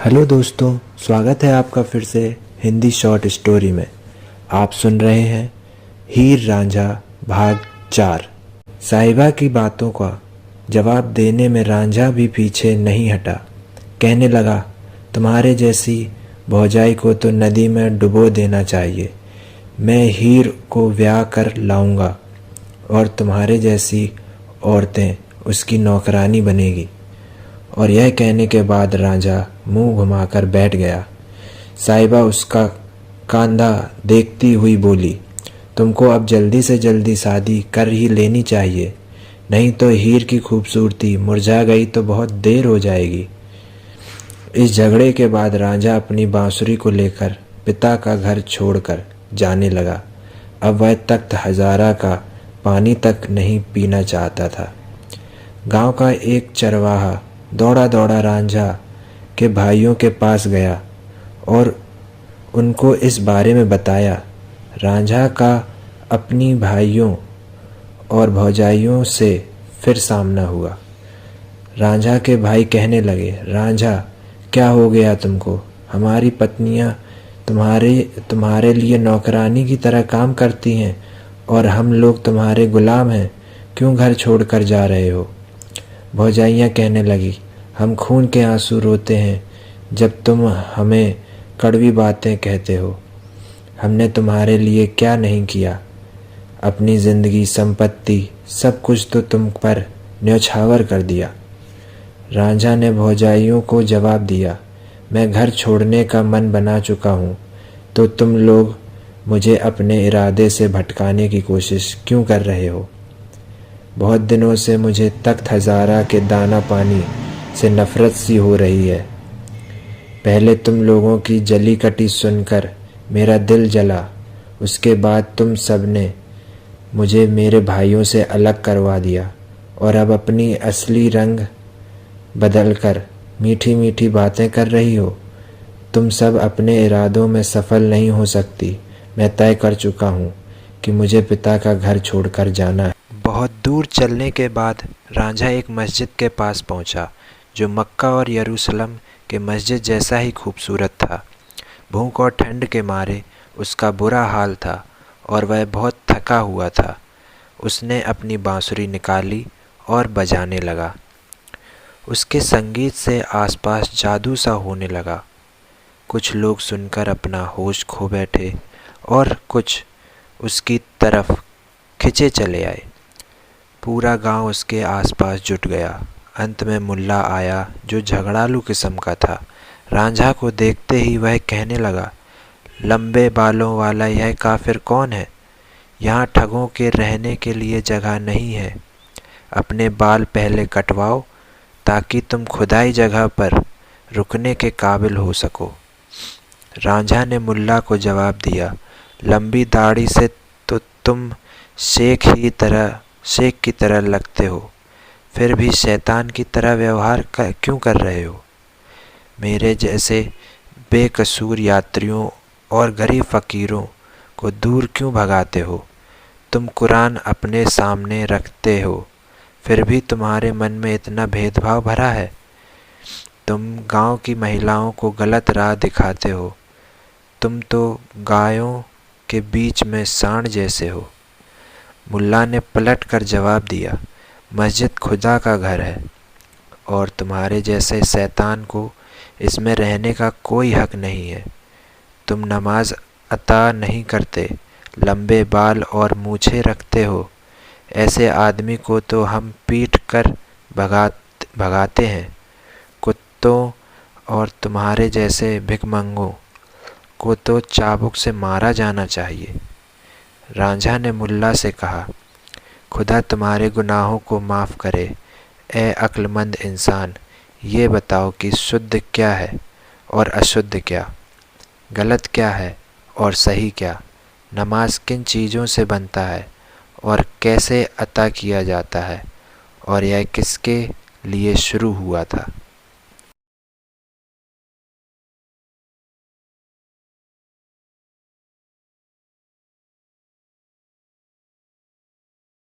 Hello दोस्तों, स्वागत है आपका फिर से हिंदी शॉर्ट स्टोरी में। आप सुन रहे हैं हीर रांझा भाग 4। साहिबा की बातों का जवाब देने में रांझा भी पीछे नहीं हटा। कहने लगा, तुम्हारे जैसी भौजाई को तो नदी में डुबो देना चाहिए। मैं हीर को ब्याह कर लाऊंगा और तुम्हारे जैसी औरतें उसकी नौकरानी बनेगी। और यह कहने के बाद रांझा मुंह घुमाकर बैठ गया। साहिबा उसका कांधा देखती हुई बोली, तुमको अब जल्दी से जल्दी शादी कर ही लेनी चाहिए, नहीं तो हीर की खूबसूरती मुरझा गई तो बहुत देर हो जाएगी। इस झगड़े के बाद रांझा अपनी बांसुरी को लेकर पिता का घर छोड़कर जाने लगा। अब वह तख्त हजारा का पानी तक नहीं पीना चाहता था। गांव का एक चरवाहा दौड़ा दौड़ा रांझा के भाइयों के पास गया और उनको इस बारे में बताया। रांझा का अपनी भाइयों और भौजाइयों से फिर सामना हुआ। रांझा के भाई कहने लगे, रांझा क्या हो गया तुमको? हमारी पत्नियां तुम्हारे लिए नौकरानी की तरह काम करती हैं और हम लोग तुम्हारे गुलाम हैं। क्यों घर छोड़कर जा रहे हो? भौजाइयाँ कहने लगी, हम खून के आंसू रोते हैं जब तुम हमें कड़वी बातें कहते हो। हमने तुम्हारे लिए क्या नहीं किया? अपनी ज़िंदगी, संपत्ति, सब कुछ तो तुम पर न्यौछावर कर दिया। रांझा ने भौजाइयों को जवाब दिया, मैं घर छोड़ने का मन बना चुका हूँ, तो तुम लोग मुझे अपने इरादे से भटकाने की कोशिश क्यों कर रहे हो? बहुत दिनों से मुझे तख्त हजारा के दाना पानी से नफरत सी हो रही है। पहले तुम लोगों की जली कटी सुनकर मेरा दिल जला, उसके बाद तुम सब ने मुझे मेरे भाइयों से अलग करवा दिया और अब अपनी असली रंग बदलकर मीठी मीठी बातें कर रही हो। तुम सब अपने इरादों में सफल नहीं हो सकती। मैं तय कर चुका हूँ कि मुझे पिता का घर छोड़कर जाना है। बहुत दूर चलने के बाद रांझा एक मस्जिद के पास पहुंचा, जो मक्का और यरूशलेम के मस्जिद जैसा ही खूबसूरत था। भूख और ठंड के मारे उसका बुरा हाल था और वह बहुत थका हुआ था। उसने अपनी बांसुरी निकाली और बजाने लगा। उसके संगीत से आसपास जादू सा होने लगा। कुछ लोग सुनकर अपना होश खो बैठे और कुछ उसकी तरफ खिंचे चले आए। पूरा गांव उसके आसपास जुट गया। अंत में मुल्ला आया, जो झगड़ालू किस्म का था। रांझा को देखते ही वह कहने लगा, लंबे बालों वाला यह काफिर कौन है? यहाँ ठगों के रहने के लिए जगह नहीं है। अपने बाल पहले कटवाओ ताकि तुम खुदाई जगह पर रुकने के काबिल हो सको। रांझा ने मुल्ला को जवाब दिया, लंबी दाढ़ी से तो तुम शेख की तरह लगते हो, फिर भी शैतान की तरह व्यवहार क्यों कर रहे हो? मेरे जैसे बेकसूर यात्रियों और गरीब फ़कीरों को दूर क्यों भगाते हो? तुम कुरान अपने सामने रखते हो, फिर भी तुम्हारे मन में इतना भेदभाव भरा है। तुम गांव की महिलाओं को गलत राह दिखाते हो। तुम तो गायों के बीच में सांड जैसे हो। मुल्ला ने पलट कर जवाब दिया, मस्जिद खुदा का घर है और तुम्हारे जैसे शैतान को इसमें रहने का कोई हक नहीं है। तुम नमाज अता नहीं करते, लंबे बाल और मूछें रखते हो। ऐसे आदमी को तो हम पीट कर भगाते हैं। कुत्तों और तुम्हारे जैसे भिखमंगों को तो चाबुक से मारा जाना चाहिए। रांझा ने मुल्ला से कहा, खुदा तुम्हारे गुनाहों को माफ़ करे। ए अक्लमंद इंसान, ये बताओ कि शुद्ध क्या है और अशुद्ध क्या, गलत क्या है और सही क्या, नमाज किन चीज़ों से बनता है और कैसे अता किया जाता है, और यह किसके लिए शुरू हुआ था?